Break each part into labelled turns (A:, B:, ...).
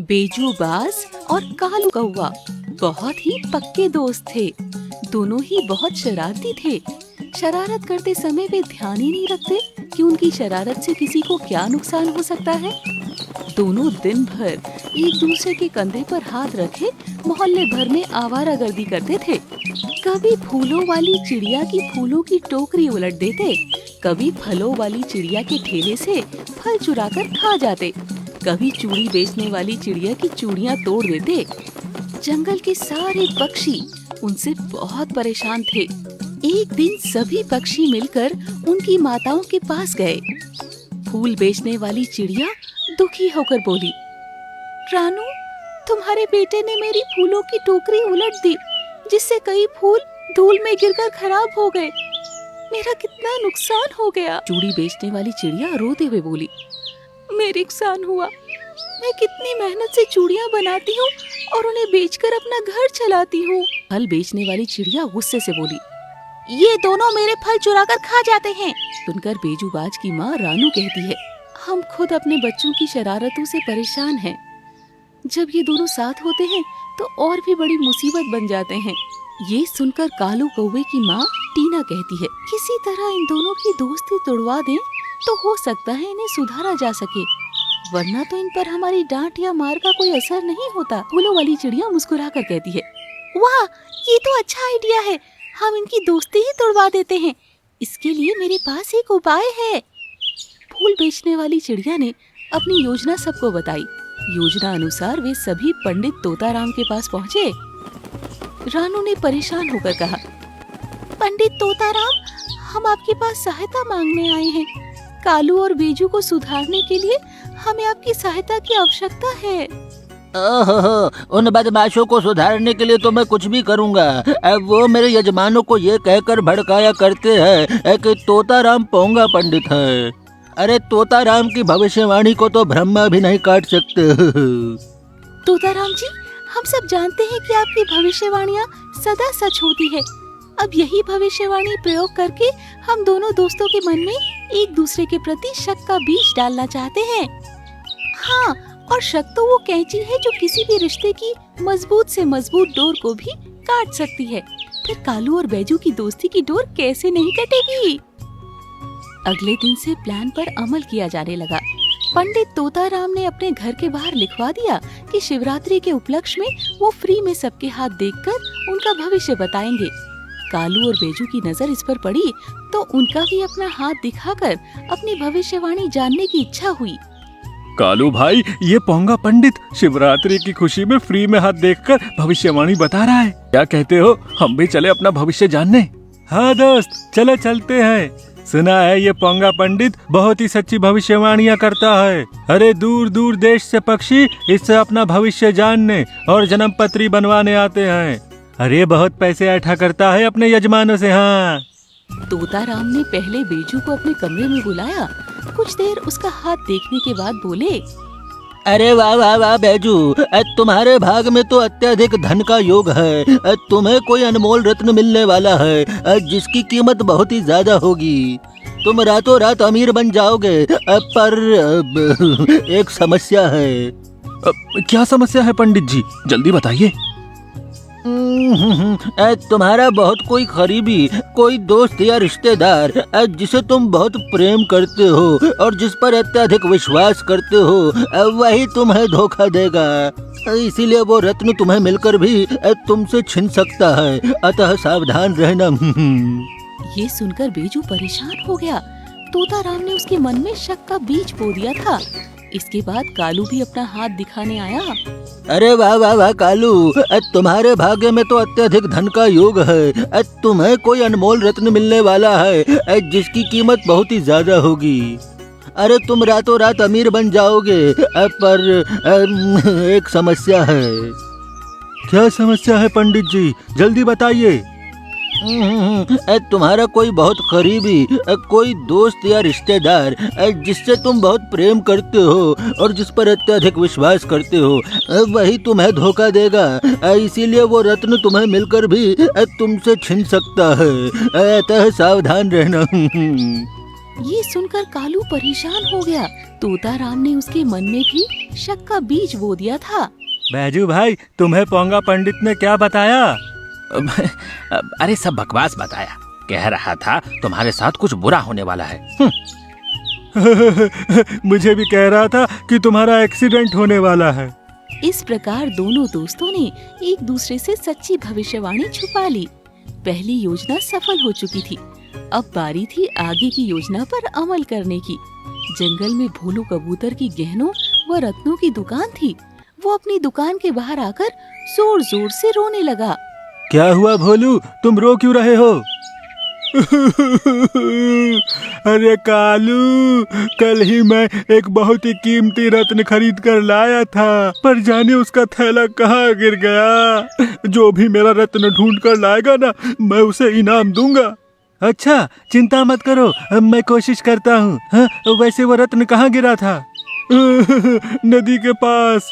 A: बेजू बाज और कालू कौवा बहुत ही पक्के दोस्त थे। दोनों ही बहुत शरारती थे। शरारत करते समय वे ध्यान ही नहीं रखते कि उनकी शरारत से किसी को क्या नुकसान हो सकता है। दोनों दिन भर एक दूसरे के कंधे पर हाथ रखे मोहल्ले भर में आवारागर्दी करते थे। कभी फूलों वाली चिड़िया की फूलों की टोकरी उलट देते, कभी फलों वाली चिड़िया के ठेले से फल चुराकर खा जाते, कभी चूड़ी बेचने वाली चिड़िया की चूड़ियां तोड़ देते। जंगल के सारे पक्षी उनसे बहुत परेशान थे। एक दिन सभी पक्षी मिलकर उनकी माताओं के पास गए। फूल बेचने वाली चिड़िया दुखी होकर बोली, रानू, तुम्हारे बेटे ने मेरी फूलों की टोकरी उलट दी, जिससे कई फूल धूल में गिरकर खराब हो गए। मेरा कितना नुकसान हो गया। चूड़ी बेचने वाली चिड़िया रोते हुए बोली, मेरे नुकसान हुआ। मैं कितनी मेहनत से चूड़ियां बनाती हूँ और उन्हें बेचकर अपना घर चलाती हूँ। फल बेचने वाली चिड़िया गुस्से से बोली, ये दोनों मेरे फल चुराकर खा जाते हैं। सुनकर बेजूबाज की माँ रानू कहती है, हम खुद अपने बच्चों की शरारतों से परेशान हैं। जब ये दोनों साथ होते हैं तो और भी बड़ी मुसीबत बन जाते हैं। ये सुनकर कालू कौवे की माँ टीना कहती है, किसी तरह इन दोनों की दोस्ती तोड़वा दें तो हो सकता है इन्हें सुधारा जा सके, वरना तो इन पर हमारी डांट या मार का कोई असर नहीं होता। फूलों वाली चिड़िया मुस्कुरा कर कहती है, वाह, ये तो अच्छा आइडिया है। हम इनकी दोस्ती ही तोड़वा देते हैं। इसके लिए मेरे पास एक उपाय है। फूल बेचने वाली चिड़िया ने अपनी योजना सबको बताई। योजना अनुसार वे सभी पंडित तोताराम के पास पहुँचे। रानू ने परेशान होकर कहा, पंडित तोताराम, हम आपके पास सहायता मांगने आए हैं। कालू और बेजू को सुधारने के लिए हमें आपकी सहायता की आवश्यकता है।
B: ओहो, उन बदमाशों को सुधारने के लिए तो मैं कुछ भी करूंगा। अब वो मेरे यजमानों को ये कहकर भड़काया करते हैं कि तोताराम पोंगा पंडित है। अरे तोताराम की भविष्यवाणी को तो ब्रह्मा भी नहीं काट सकते।
A: तोताराम जी, हम सब जानते हैं कि आपकी भविष्यवाणियाँ सदा सच होती है। अब यही भविष्यवाणी प्रयोग करके हम दोनों दोस्तों के मन में एक दूसरे के प्रति शक का बीज डालना चाहते हैं। हाँ, और शक तो वो कैंची है जो किसी भी रिश्ते की मजबूत से मजबूत डोर को भी काट सकती है। फिर कालू और बैजू की दोस्ती की डोर कैसे नहीं कटेगी। अगले दिन से प्लान पर अमल किया जाने लगा। पंडित तोताराम ने अपने घर के बाहर लिखवा दिया कि शिवरात्रि के उपलक्ष्य में वो फ्री में सबके हाथ देखकर उनका भविष्य बताएंगे। कालू और बेजू की नजर इस पर पड़ी तो उनका भी अपना हाथ दिखाकर अपनी भविष्यवाणी जानने की इच्छा हुई।
C: कालू भाई, ये पोंगा पंडित शिवरात्रि की खुशी में फ्री में हाथ देखकर भविष्यवाणी बता रहा है। क्या कहते हो, हम भी चले अपना भविष्य जानने? हाँ दोस्त, चले चलते हैं। सुना है ये पोंगा पंडित बहुत ही सच्ची भविष्यवाणियाँ करता है। अरे दूर दूर देश से पक्षी इससे अपना भविष्य जानने और जन्म पत्री बनवाने आते हैं। अरे बहुत पैसे इकट्ठा करता है अपने यजमानों से। हाँ,
A: तोताराम ने पहले बेजू को अपने कमरे में बुलाया। कुछ देर उसका हाथ देखने के बाद बोले,
B: अरे वाह वाह वाह बैजू, तुम्हारे भाग में तो अत्यधिक धन का योग है। तुम्हें कोई अनमोल रत्न मिलने वाला है जिसकी कीमत बहुत ही ज्यादा होगी। तुम रातों रात अमीर बन जाओगे। पर एक समस्या है।
C: क्या समस्या है पंडित जी, जल्दी बताइए।
B: तुम्हारा बहुत कोई करीबी, कोई दोस्त या रिश्तेदार जिसे तुम बहुत प्रेम करते हो और जिस पर अत्यधिक विश्वास करते हो, वही तुम्हें धोखा देगा। इसीलिए वो रत्न तुम्हें मिलकर भी तुमसे छिन सकता है, अतः सावधान रहना।
A: ये सुनकर बेजू परेशान हो गया। तोताराम ने उसके मन में शक का बीज बो दिया था। इसके बाद कालू भी अपना हाथ दिखाने आया।
B: अरे वाह वाह वाह कालू, तुम्हारे भाग्य में तो अत्यधिक धन का योग है। तुम्हें कोई अनमोल रत्न मिलने वाला है जिसकी कीमत बहुत ही ज्यादा होगी। अरे तुम रातों रात अमीर बन जाओगे। पर एक समस्या है।
C: क्या समस्या है पंडित जी, जल्दी बताइए।
B: तुम्हारा कोई बहुत करीबी, कोई दोस्त या रिश्तेदार जिससे तुम बहुत प्रेम करते हो और जिस पर अत्यधिक विश्वास करते हो, वही तुम्हें धोखा देगा। इसीलिए वो रत्न तुम्हें मिलकर भी तुमसे छिन सकता है, अतः सावधान रहना।
A: ये सुनकर कालू परेशान हो गया। तोता राम ने उसके मन में भी शक का बीज बो दिया था।
C: बैजू भाई, तुम्हें पोंगा पंडित ने क्या बताया?
B: अरे सब बकवास बताया। कह रहा था तुम्हारे साथ कुछ बुरा होने वाला है।
C: मुझे भी कह रहा था कि तुम्हारा एक्सीडेंट होने वाला है।
A: इस प्रकार दोनों दोस्तों ने एक दूसरे से सच्ची भविष्यवाणी छुपा ली। पहली योजना सफल हो चुकी थी। अब बारी थी आगे की योजना पर अमल करने की। जंगल में भोलू कबूतर की गहनों व रत्नों की दुकान थी। वो अपनी दुकान के बाहर आकर जोर जोर से रोने लगा।
C: क्या हुआ भोलू, तुम रो क्यों रहे हो? अरे कालू, कल ही मैं एक बहुत ही कीमती रत्न खरीद कर लाया था, पर जाने उसका थैला कहाँ गिर गया। जो भी मेरा रत्न ढूंढ कर लाएगा ना, मैं उसे इनाम दूंगा। अच्छा, चिंता मत करो, मैं कोशिश करता हूँ। हाँ, वैसे वो रत्न कहाँ गिरा था? नदी के पास।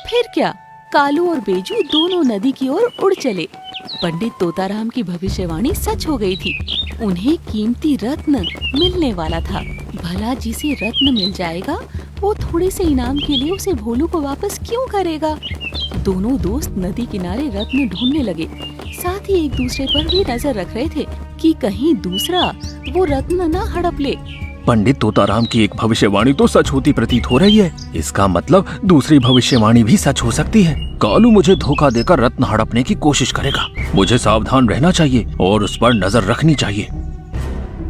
A: फिर क्या, कालू और बेजू दोनों नदी की ओर उड़ चले। पंडित तोताराम की भविष्यवाणी सच हो गई थी। उन्हें कीमती रत्न मिलने वाला था। भला जिसे रत्न मिल जाएगा, वो थोड़े से इनाम के लिए उसे भोलू को वापस क्यों करेगा? दोनों दोस्त नदी किनारे रत्न ढूंढने लगे। साथ ही एक दूसरे पर भी नजर रख रहे थे कि कहीं दूसरा वो रत्न न हड़प ले।
C: पंडित तोताराम की एक भविष्यवाणी तो सच होती प्रतीत हो रही है। इसका मतलब दूसरी भविष्यवाणी भी सच हो सकती है। कालू मुझे धोखा देकर रत्न हड़पने की कोशिश करेगा। मुझे सावधान रहना चाहिए और उस पर नजर रखनी चाहिए।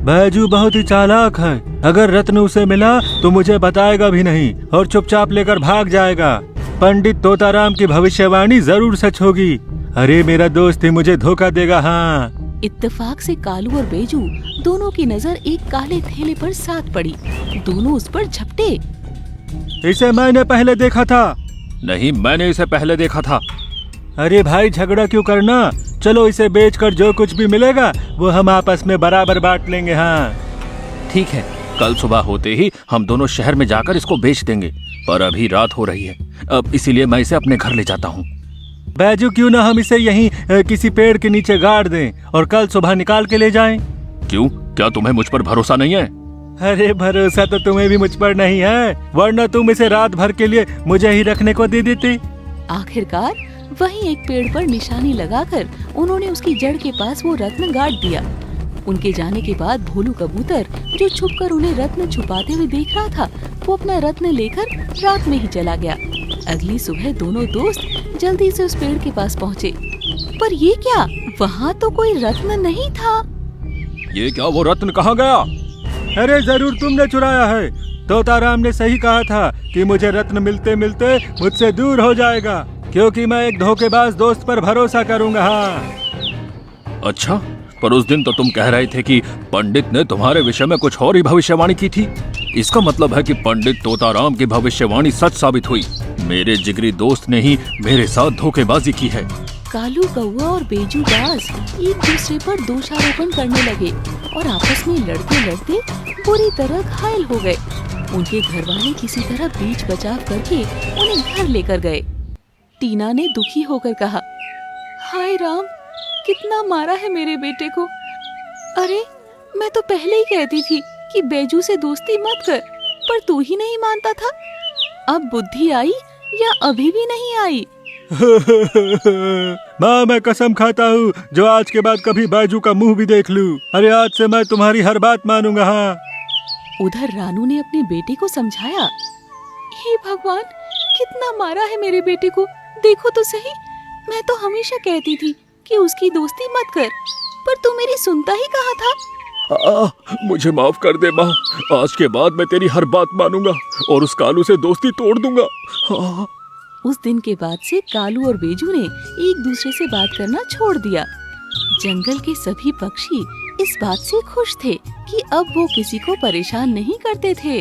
C: बैजू बहुत ही चालाक है। अगर रत्न उसे मिला तो मुझे बताएगा भी नहीं और चुपचाप लेकर भाग जाएगा। पंडित तोताराम की भविष्यवाणी जरूर सच होगी। अरे मेरा दोस्त ही मुझे धोखा देगा। हाँ,
A: इत्तेफाक से कालू और बेजू दोनों की नजर एक काले थैले पर साथ पड़ी। दोनों उस पर झपटे।
C: इसे मैंने पहले देखा था। नहीं, मैंने इसे पहले देखा था। अरे भाई, झगड़ा क्यों करना? चलो इसे बेचकर जो कुछ भी मिलेगा वो हम आपस में बराबर बांट लेंगे। हाँ
B: ठीक है, कल सुबह होते ही हम दोनों शहर में जाकर इसको बेच देंगे। पर अभी रात हो रही है, अब इसीलिए मैं इसे अपने घर ले जाता हूँ।
C: बैजू, क्यों ना हम इसे यहीं किसी पेड़ के नीचे गाड़ दें और कल सुबह निकाल के ले जाएं?
B: क्यों, क्या तुम्हें मुझ पर भरोसा नहीं है?
C: अरे भरोसा तो तुम्हें भी मुझ पर नहीं है, वरना तुम इसे रात भर के लिए मुझे ही रखने को दे देती।
A: आखिरकार वहीं एक पेड़ पर निशानी लगाकर उन्होंने उसकी जड़ के पास वो रत्न गाड़ दिया। उनके जाने के बाद भोलू कबूतर, जो छुपकर उन्हें रत्न छुपाते हुए देख रहा था, वो अपना रत्न लेकर रात में ही चला गया। अगली सुबह दोनों दोस्त जल्दी से उस पेड़ के पास पहुँचे। पर ये क्या, वहाँ तो कोई रत्न नहीं था।
C: ये क्या, वो रत्न कहाँ गया? अरे जरूर तुमने चुराया है। तोताराम ने सही कहा था कि मुझे रत्न मिलते मिलते मुझसे दूर हो जाएगा, क्योंकि मैं एक धोखेबाज दोस्त पर भरोसा करूंगा। हाँ।
B: अच्छा, पर उस दिन तो तुम कह रहे थे कि पंडित ने तुम्हारे विषय में कुछ और ही भविष्यवाणी की थी। इसका मतलब है कि पंडित तोताराम की भविष्यवाणी सच साबित हुई। मेरे जिगरी दोस्त ने ही मेरे साथ धोखेबाजी की है।
A: कालू कौवा और बेजू दास एक दूसरे पर दोषारोपण करने लगे और आपस में लड़ते लड़ते पूरी तरह घायल हो गए। उनके घर वाले किसी तरह बीच बचाव करके उन्हें घर लेकर गए। टीना ने दुखी होकर कहा, हाय राम, कितना मारा है मेरे बेटे को। अरे मैं तो पहले ही कहती थी कि बेजू से दोस्ती मत कर, पर तू ही नहीं मानता था। अब बुद्धि आई या अभी भी नहीं आई?
C: माँ, मैं कसम खाता हूँ जो आज के बाद कभी बैजू का मुंह भी देख लूं। अरे आज से मैं तुम्हारी हर बात मानूंगा। हाँ।
A: उधर रानू ने अपने बेटे को समझाया, हे भगवान, कितना मारा है मेरे बेटे को, देखो तो सही। मैं तो हमेशा कहती थी कि उसकी दोस्ती मत कर, पर तू मेरी सुनता ही कहाँ था।
C: मुझे माफ कर दे माँ, आज के बाद मैं तेरी हर बात मानूंगा और उस कालू से दोस्ती तोड़ दूंगा। हाँ।
A: उस दिन के बाद से कालू और बेजू ने एक दूसरे से बात करना छोड़ दिया। जंगल के सभी पक्षी इस बात से खुश थे कि अब वो किसी को परेशान नहीं करते थे।